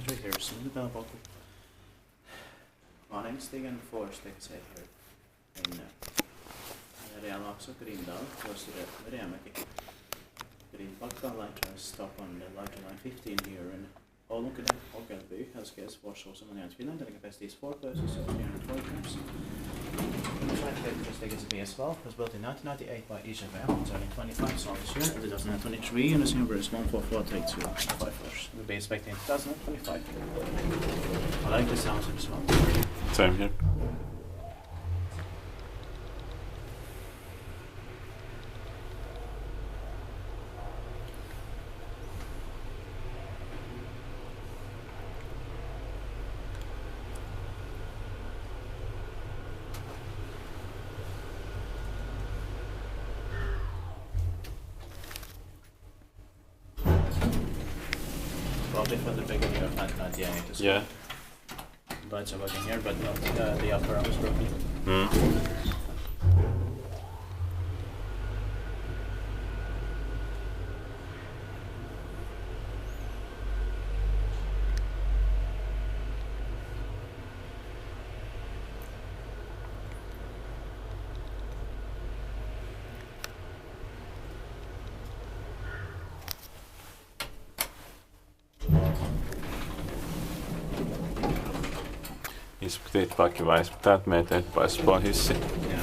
Here's Myllypellonpolku. Varningsstigen får sträcka sig här inne. Här är också Grindal, close to the Remäki. Grindbacka line tries to stop on the line 15 here in Oulunkylä, I.G.V has guest watch also in Finland and the capacity is 4 places, so 300 workers. The flight KSB as well was built in 1998 by I.G.V, it's only 25 songs this year, 2023, and the number is 1443254. We'll be expecting 2025. I like the sounds of this one. Same here. Probably from the beginning of 1998 as well. Yeah. Lights are working here, but not the upper arm is broken. Inspekteringspakkeväis. Täältä meitä eteenpäin vaan hissi. Yeah.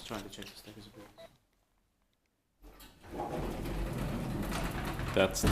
Trying to check the status of it. That's